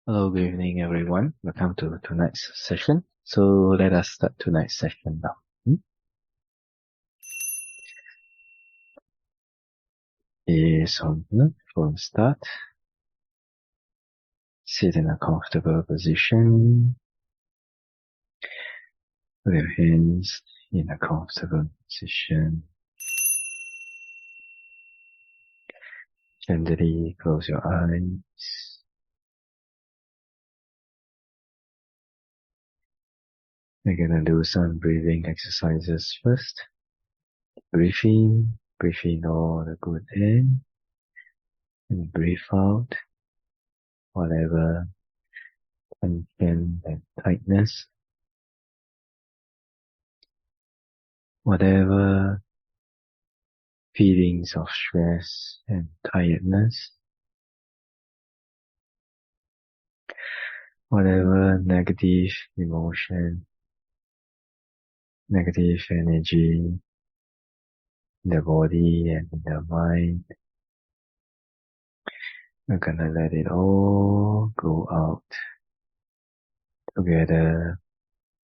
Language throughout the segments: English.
Hello, good evening, everyone. Welcome to tonight's session. So let us start tonight's session now. Is on from start. Sit in a comfortable position. Put your hands in a comfortable position. Gently close your eyes. We're gonna do some breathing exercises first. Breathe in all the good air, and breathe out whatever tension and tightness, whatever feelings of stress and tiredness, whatever negative emotion, negative energy in the body and in the mind, we're gonna let it all go out together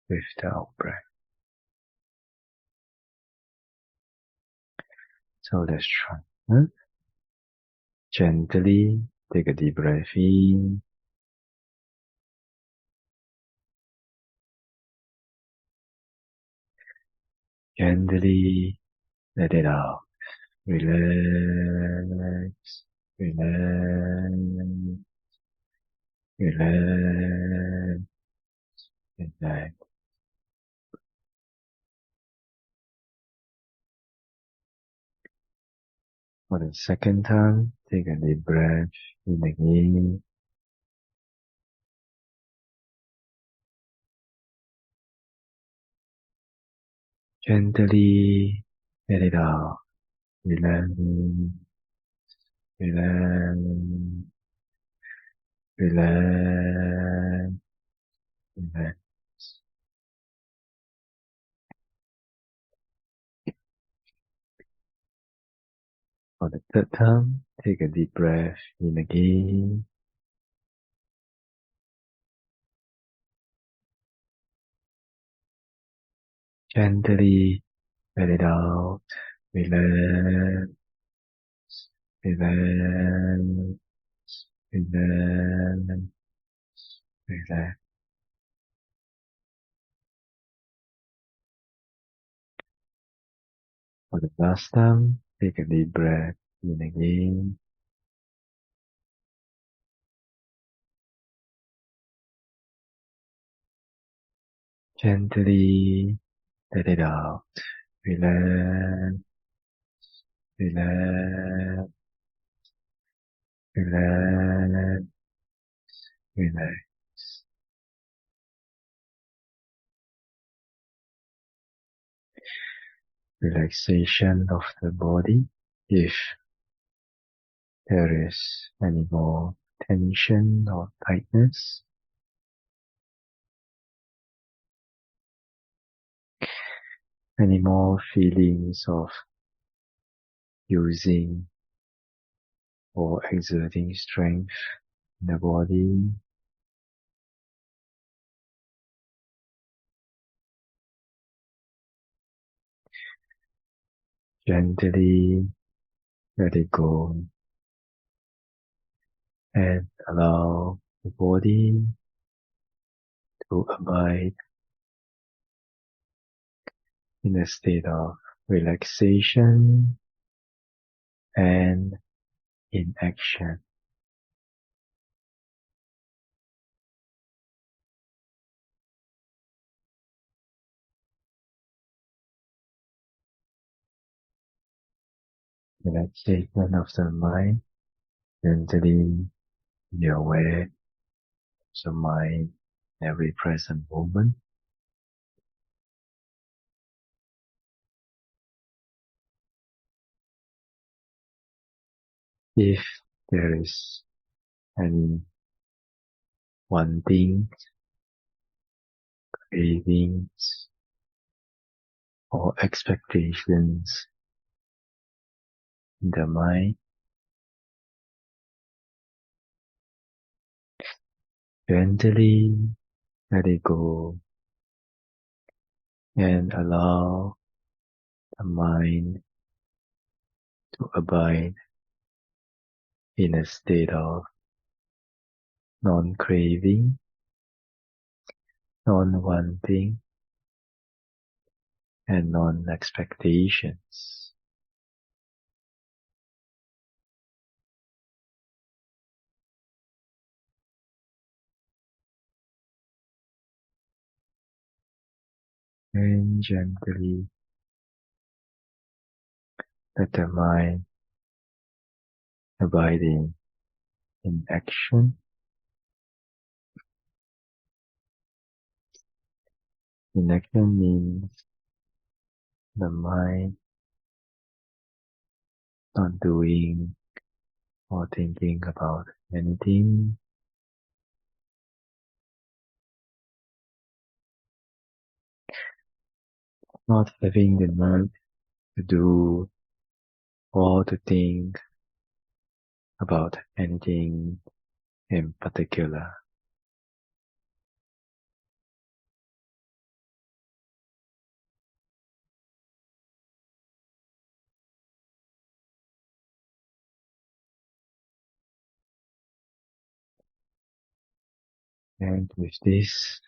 with the out-breath. So let's try. Gently take a deep breath in. Gently let it out. Relax, relax, relax, relax. For the second time, take a deep breath in again. Gently let it out. Relax, relax, relax, relax. For the third time, take a deep breath in again. Gently let it out. Relax, relax, relax, relax. For the last time, take a deep breath in again. Gently let it out. Relax, relax, relax, relax. Relaxation of the body. If there is any more tension or tightness, any more feelings of using or exerting strength in the body, gently let it go and allow the body to abide in a state of relaxation and inaction. Relaxation of the mind, gently be aware of the mind every present moment. If there is any wanting, cravings, or expectations in the mind, Gently let it go and allow the mind to abide in a state of non-craving, non-wanting, and non-expectations. And gently let the mind abiding in action. In action means the mind not doing or thinking about anything, not having the need to do or to think about anything in particular. And with this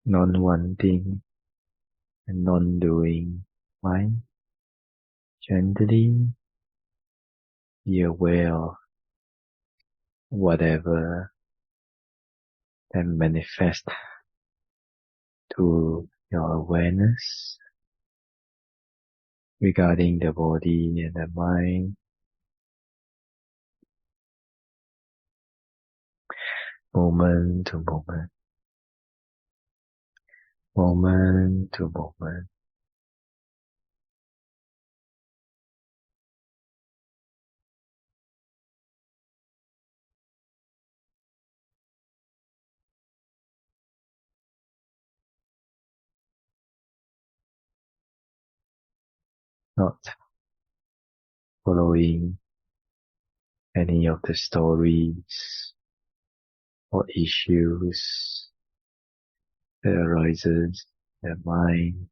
non-wanting and non-doing mind, gently be aware of whatever that manifests to your awareness regarding the body and the mind, moment to moment, moment to moment. Not following any of the stories or issues that arises in the mind,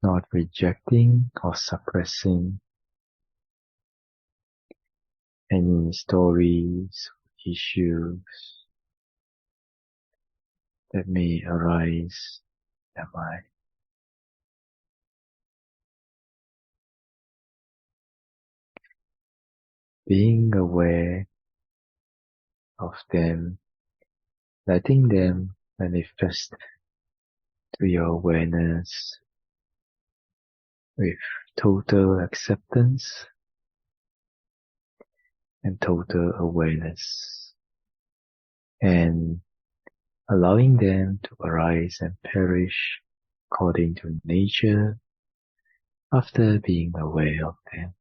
not rejecting or suppressing any stories, issues that may arise in the mind. Being aware of them, letting them manifest to your awareness with total acceptance and total awareness, and allowing them to arise and perish according to nature after being aware of them.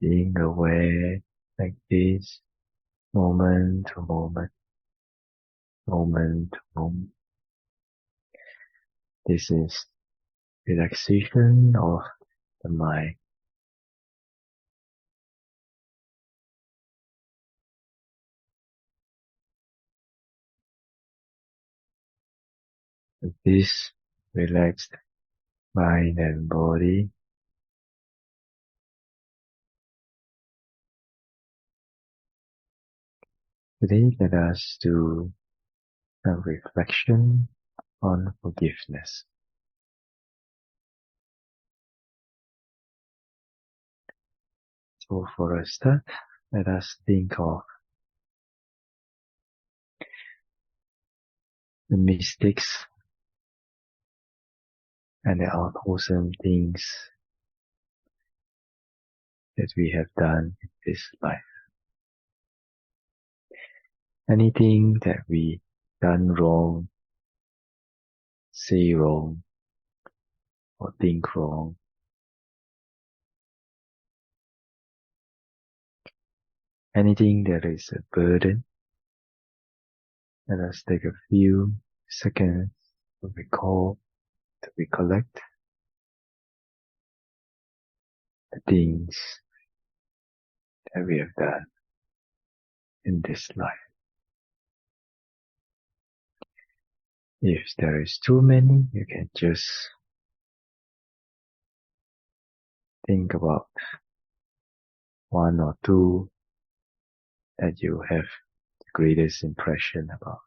Being aware like this, moment to moment, moment to moment. This is relaxation of the mind. With this relaxed mind and body, today let us do a reflection on forgiveness. So for a start, let us think of the mistakes and the unwholesome things that we have done in this life. Anything that we done wrong, say wrong, or think wrong, anything that is a burden, let us take a few seconds to recall, to recollect the things that we have done in this life. If there is too many, you can just think about one or two that you have the greatest impression about.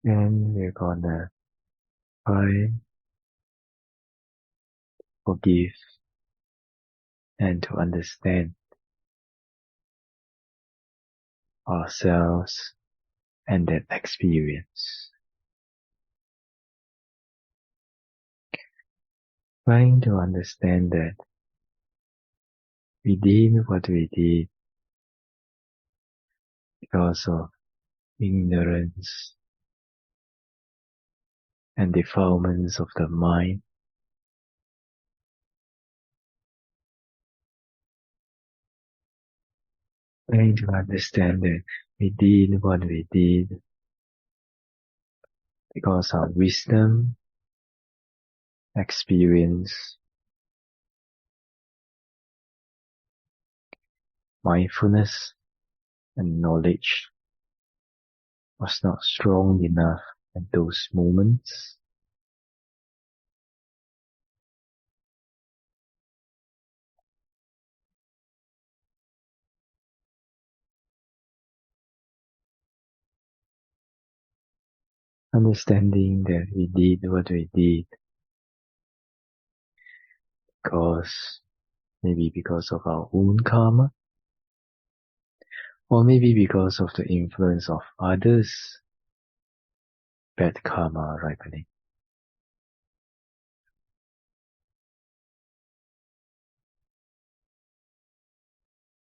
And we're gonna try forgive and to understand ourselves and that experience. Trying to understand that we did what we did because of ignorance and defilements of the mind. Trying to understand that we did what we did because our wisdom, experience, mindfulness, and knowledge was not strong enough at those moments. Understanding that we did what we did because maybe because of our own karma, or maybe because of the influence of others, bad karma ripening.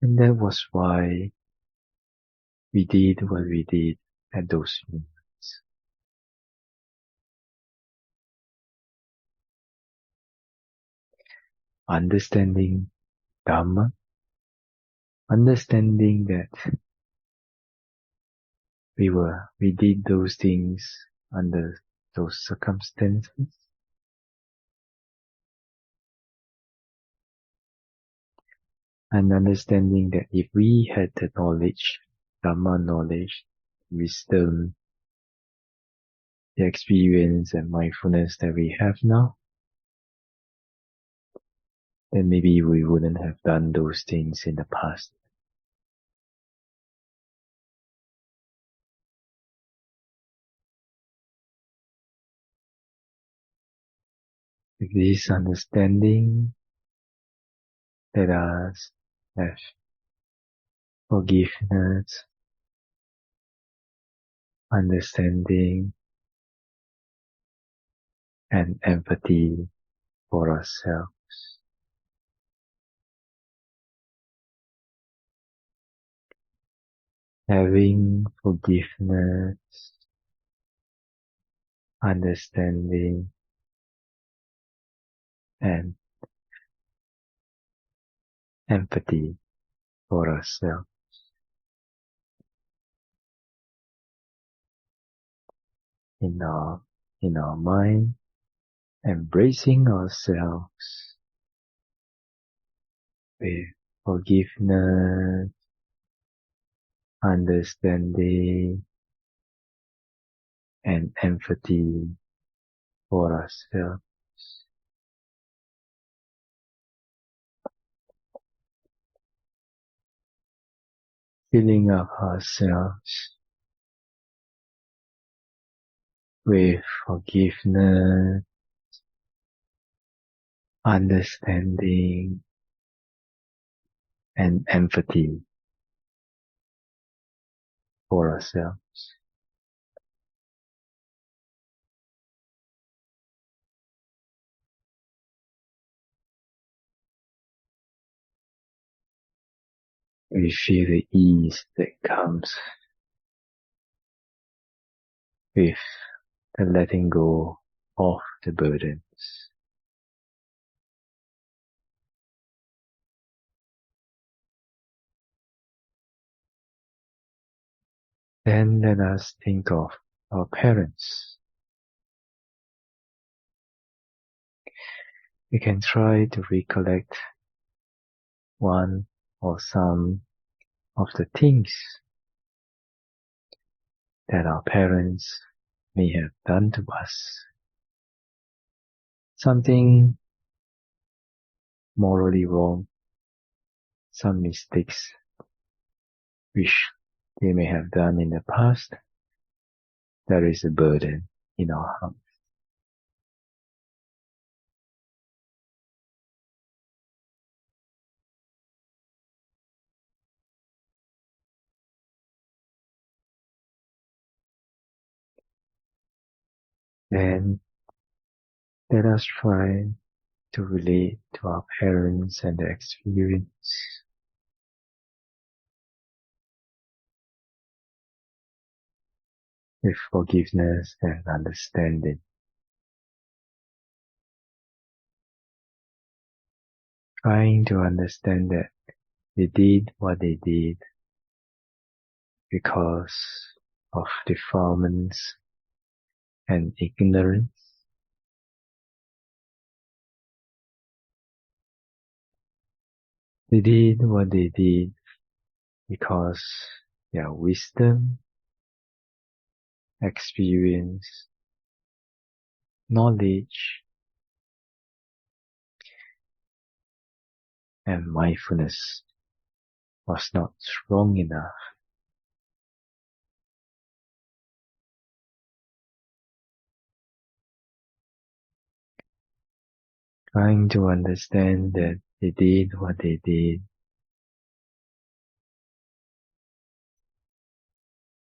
And that was why we did what we did at those moments. Understanding Dhamma, understanding that we did those things under those circumstances, and understanding that if we had the knowledge, Dhamma knowledge, wisdom, the experience and mindfulness that we have now, then maybe we wouldn't have done those things in the past. With this understanding, let us have forgiveness, understanding, and empathy for ourselves. Having forgiveness, understanding, and empathy for ourselves in our mind, embracing ourselves with forgiveness, understanding, and empathy for ourselves. Filling up ourselves with forgiveness, understanding, and empathy for ourselves. We feel the ease that comes with the letting go of the burdens. Then let us think of our parents. We can try to recollect one or some of the things that our parents may have done to us. Something morally wrong, some mistakes which they may have done in the past. There is a burden in our heart. Then let us try to relate to our parents and their experience with forgiveness and understanding. Trying to understand that they did what they did because of defilements and ignorance. They did what they did because their wisdom, experience, knowledge, and mindfulness was not strong enough. Trying to understand that they did what they did,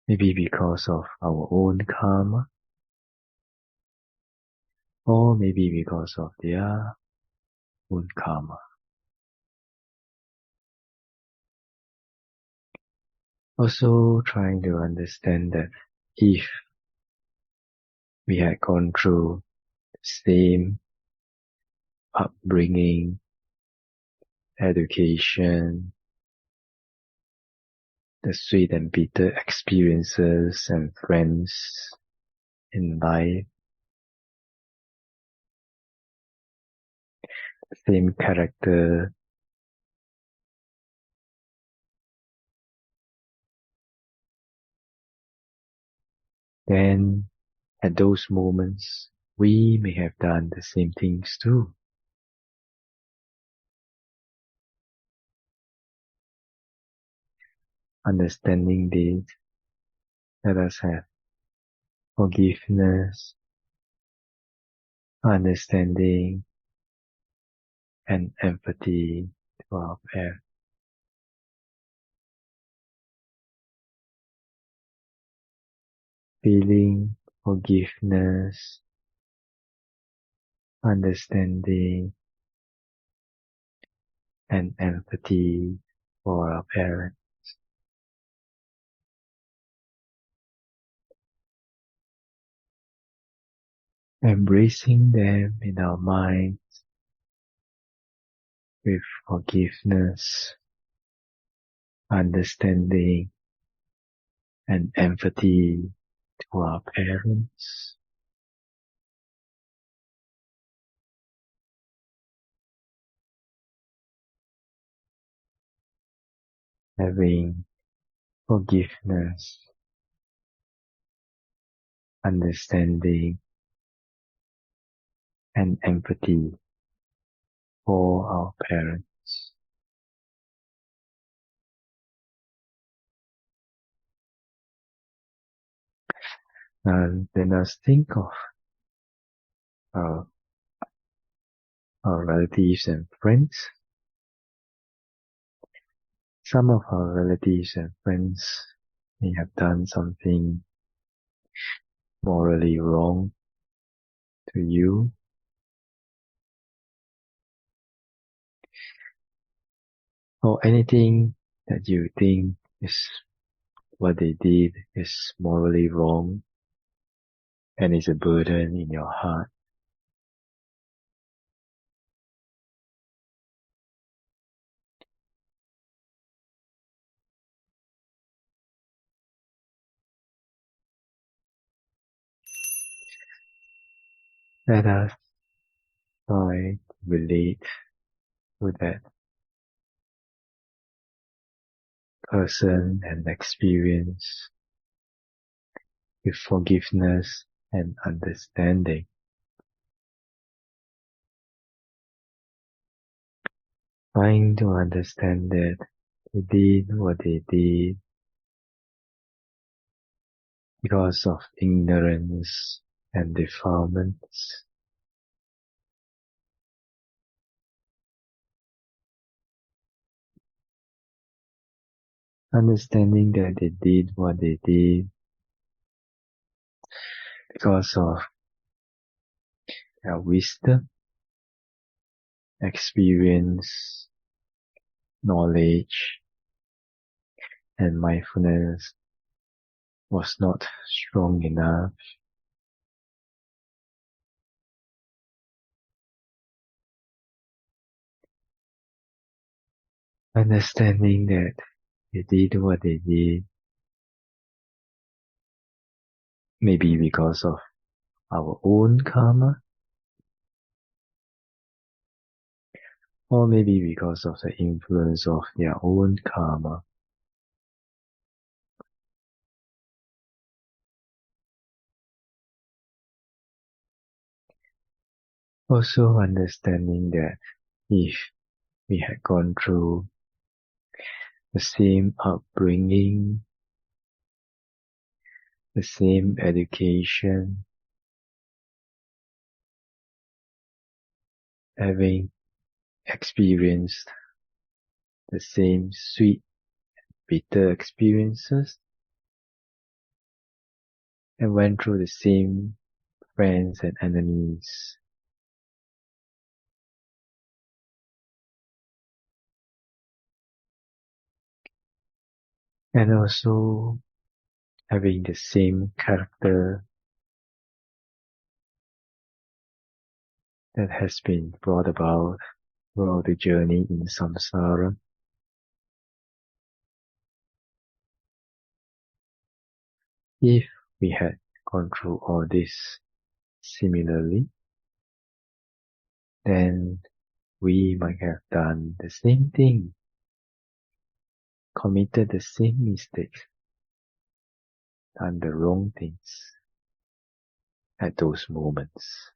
maybe because of our own karma, or maybe because of their own karma. Also trying to understand that if we had gone through the same upbringing, education, the sweet and bitter experiences and friends in life, the same character, then at those moments we may have done the same things too. Understanding this, let us have forgiveness, understanding, and empathy to our parents. Feeling forgiveness, understanding, and empathy for our parents. Embracing them in our minds with forgiveness, understanding, and empathy to our parents. Having forgiveness, understanding, and empathy for our parents. And let us think of our relatives and friends. Some of our relatives and friends may have done something morally wrong to you, or anything that you think is what they did is morally wrong and is a burden in your heart. Let us try to relate to that person and experience with forgiveness and understanding. Trying to understand that they did what they did because of ignorance and defilements. Understanding that they did what they did because of their wisdom, experience, knowledge, and mindfulness was not strong enough. Understanding that they did what they did, maybe because of our own karma, or maybe because of the influence of their own karma. Also understanding that if we had gone through the same upbringing, the same education, having experienced the same sweet, bitter experiences, and went through the same friends and enemies, and also having the same character that has been brought about throughout the journey in samsara. If we had gone through all this similarly, then we might have done the same thing, committed the same mistakes, done the wrong things at those moments.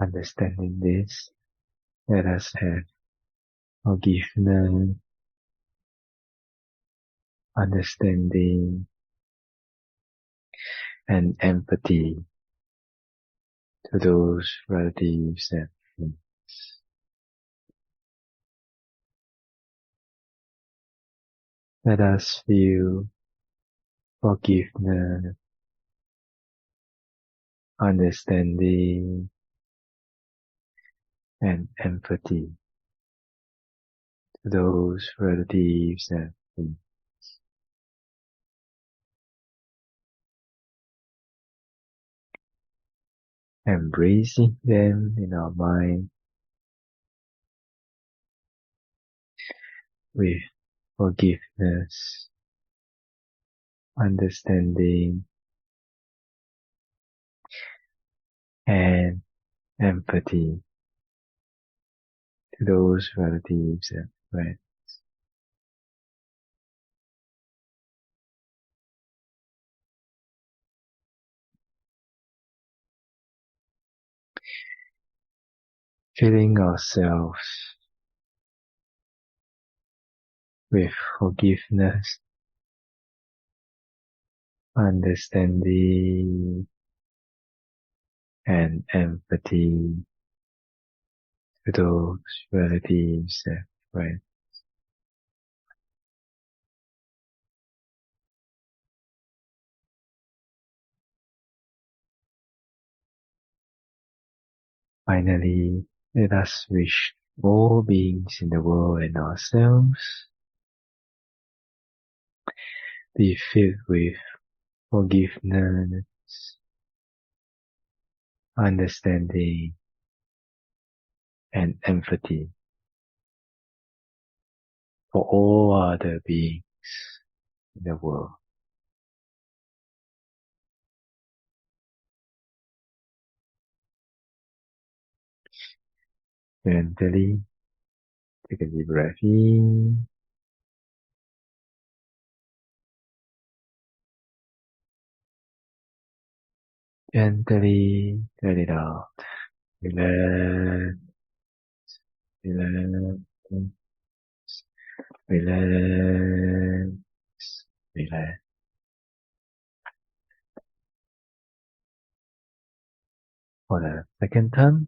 Understanding this, let us have forgiveness, understanding, and empathy to those relatives and friends. Let us feel forgiveness, understanding, and empathy to those relatives and friends. Embracing them in our mind with forgiveness, understanding, and empathy to those relatives and friends. Filling ourselves with forgiveness, understanding, and empathy to those relatives and friends. Finally, let us wish all beings in the world and ourselves be filled with forgiveness, understanding, and empathy for all other beings in the world. Gently take a deep breath in. Gently let it out. Relax, relax, relax, relax. For the second time,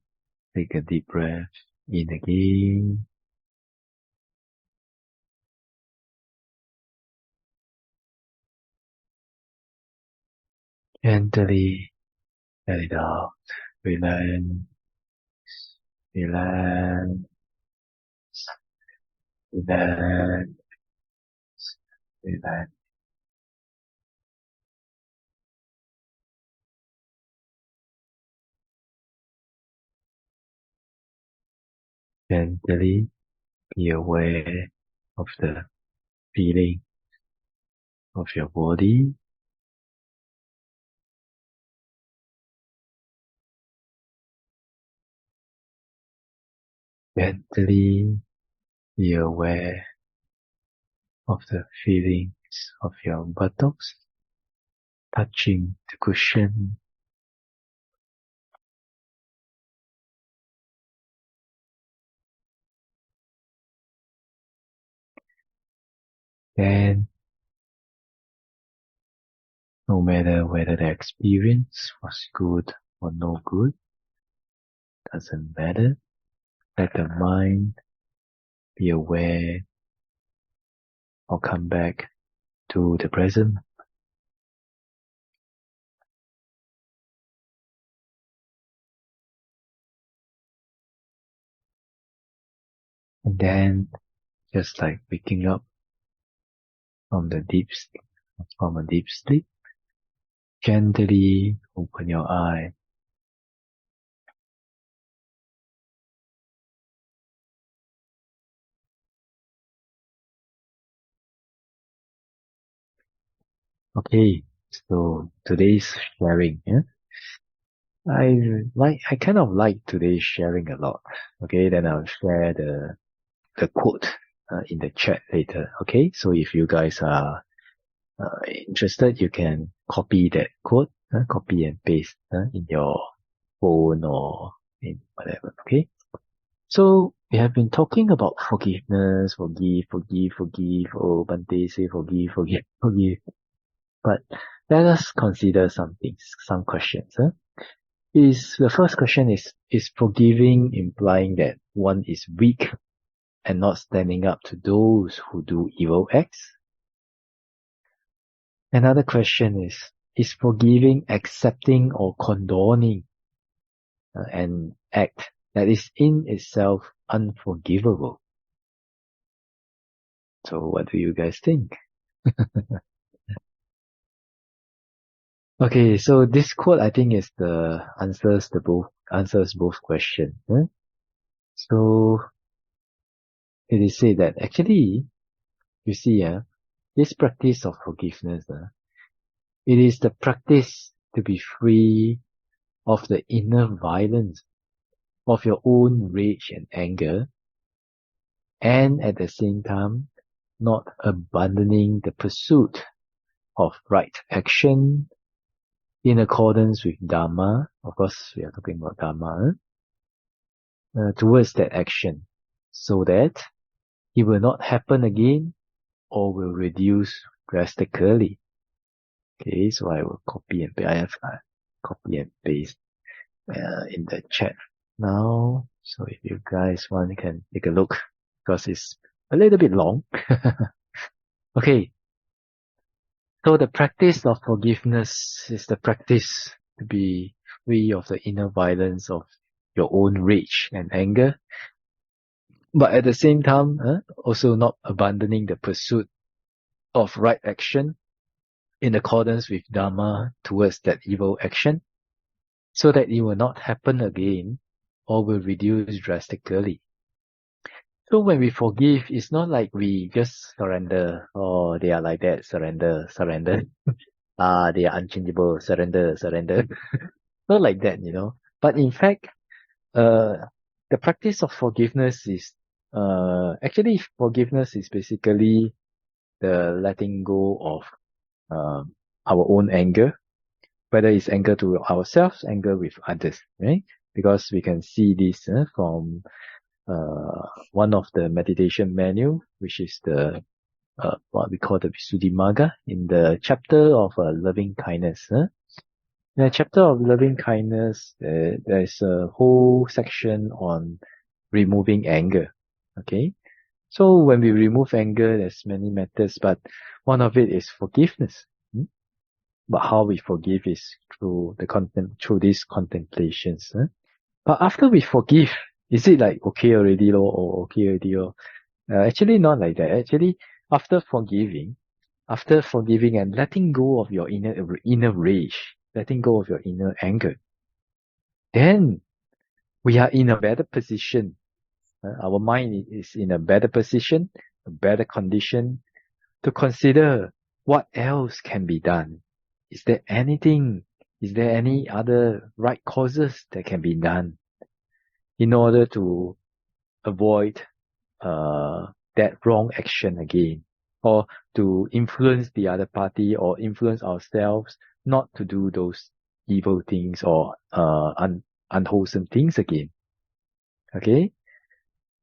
take a deep breath in again. Gently let it out. Relax, relax, relax, relax. Gently be aware of the feeling of your body. Gently be aware of the feelings of your buttocks touching the cushion. And no matter whether the experience was good or no good, doesn't matter. Let the mind be aware or come back to the present. And then, just like waking up from a deep sleep, gently open your eye. Okay, so today's sharing, I kind of like today's sharing a lot. Okay, then I'll share the quote in the chat later. Okay, so if you guys are interested, you can copy that quote, copy and paste in your phone or in whatever. Okay, so we have been talking about forgiveness, forgive. Oh, Bante say forgive. But let us consider some things, some questions. The first question is forgiving implying that one is weak and not standing up to those who do evil acts? Another question is forgiving accepting or condoning an act that is in itself unforgivable? So what do you guys think? Okay, so this quote I think is answers both questions. So it is said that actually, you see, this practice of forgiveness, it is the practice to be free of the inner violence of your own rage and anger, and at the same time, not abandoning the pursuit of right action in accordance with Dharma. Of course, we are talking about Dharma, towards that action, so that it will not happen again or will reduce drastically. Okay, so I will copy and paste. I have copy and paste in the chat now. So if you guys want, you can take a look because it's a little bit long. Okay. So the practice of forgiveness is the practice to be free of the inner violence of your own rage and anger, but at the same time, also not abandoning the pursuit of right action in accordance with Dharma towards that evil action, so that it will not happen again or will reduce drastically. So when we forgive, it's not like we just surrender. Oh, they are like that, surrender, surrender. They are unchangeable, surrender, surrender. Not like that, But in fact, the practice of forgiveness is, actually forgiveness is basically the letting go of our own anger, whether it's anger to ourselves, anger with others, right? Because we can see this from one of the meditation manual, which is the what we call the Visuddhimagga, in the chapter of loving kindness. In the chapter of loving kindness, there's a whole section on removing anger. Okay, so when we remove anger, there's many methods, but one of it is forgiveness. But how we forgive is through these contemplations. But after we forgive, is it like okay already or okay already actually not like that. Actually, after forgiving and letting go of your inner rage, letting go of your inner anger, then we are in a better position. Our mind is in a better position, a better condition to consider what else can be done. Is there any other right causes that can be done in order to avoid that wrong action again, or to influence the other party or influence ourselves not to do those evil things or unwholesome things again. Okay?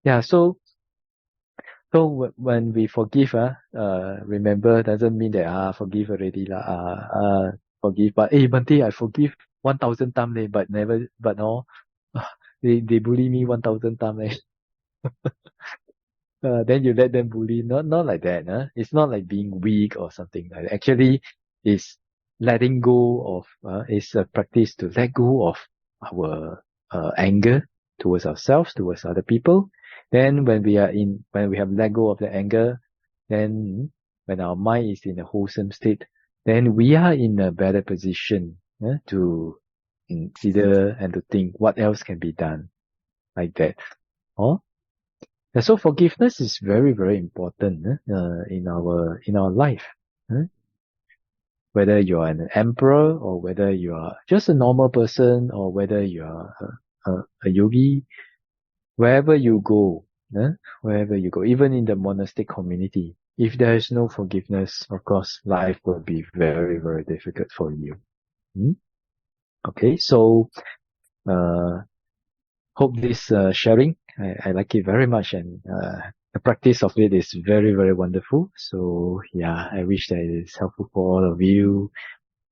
Yeah, so when we forgive, remember, doesn't mean that forgive already forgive, but hey Bante, I forgive 1,000 times, but no, they bully me 1,000 times. Then you let them bully. Not like that. It's not like being weak or something like that. Actually, it's letting go of, it's a practice to let go of our anger towards ourselves, towards other people. Then when we have let go of the anger, then when our mind is in a wholesome state, then we are in a better position to consider and to think what else can be done like that. Oh? So forgiveness is very, very important in our life. Whether you are an emperor or whether you are just a normal person or whether you are a yogi, wherever you go, even in the monastic community, if there is no forgiveness, of course, life will be very, very difficult for you. Okay, so hope this sharing, I like it very much, and the practice of it is very, very wonderful. So yeah, I wish that it is helpful for all of you.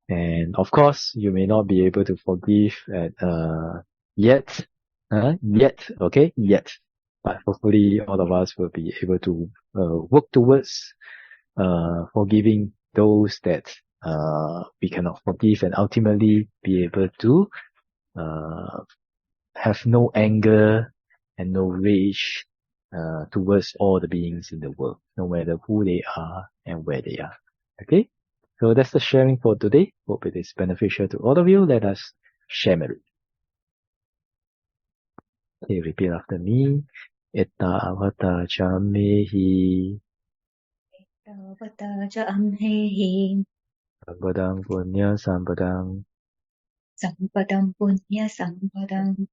And of course, you may not be able to forgive yet, yet. But hopefully, all of us will be able to work towards forgiving those that we cannot forgive, and ultimately be able to have no anger and no rage towards all the beings in the world, no matter who they are and where they are. Okay? So that's the sharing for today. Hope it is beneficial to all of you. Let us share merit. Okay, repeat after me. Etta avata chamehi Tavata ca amhehi sampadang punya sampadang sampadam punya sampadam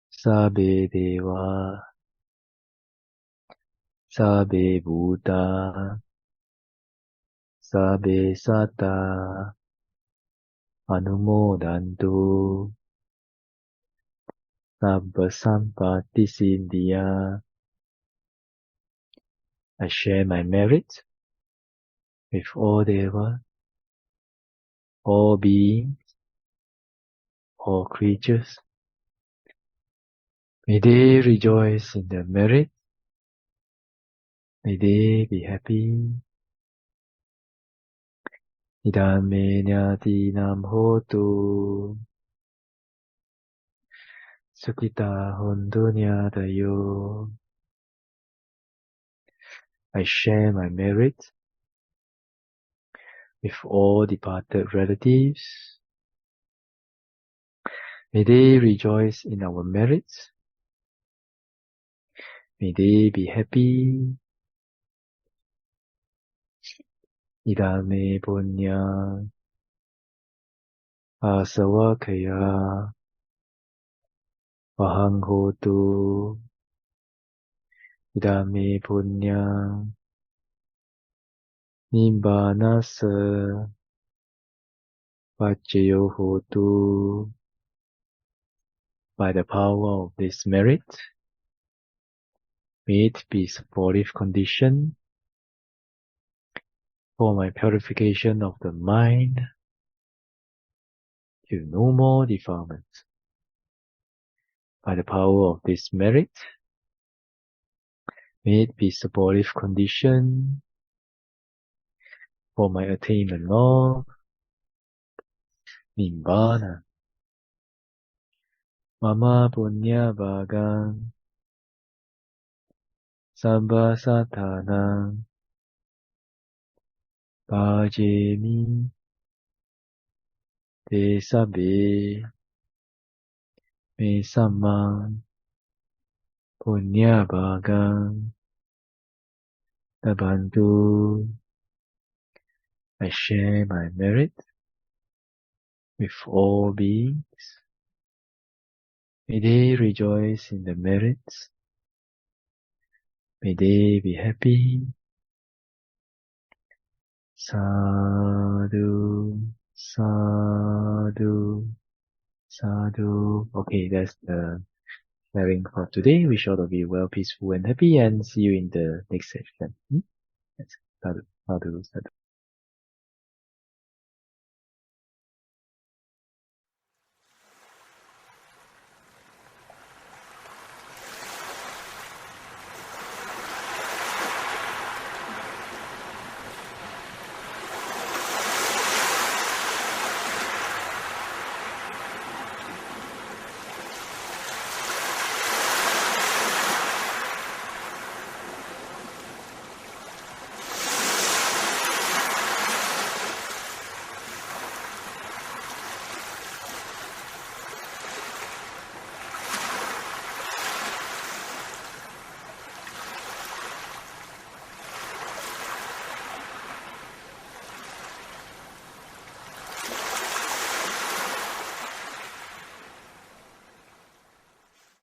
sabe deva sabe buddha sabe satta anumodantu sabba sampati siddhya. I share my merit with all deva, all beings, all creatures. May they rejoice in their merit. May they be happy. Idame nyati nam hotu. Sukita hondunya dayo. I share my merit with all departed relatives. May they rejoice in our merits. May they be happy. Idame punya asavakaya vahang hotu. Idame punya nibbanasa paccaya hotu. By the power of this merit, may it be supportive condition for my purification of the mind to no more defilements. By the power of this merit, may it be supportive condition for my attainment of Nibbana. Mama punya bhagang sabba satanang bhajemi te sabbe me sammang punya bhagang tabantu. I share my merit with all beings. May they rejoice in the merits. May they be happy. Sadhu, sadhu, sadhu. Okay, that's the sharing for today. Wish all of you well, peaceful and happy, and see you in the next session. Yes. Sadhu, sadhu, sadhu.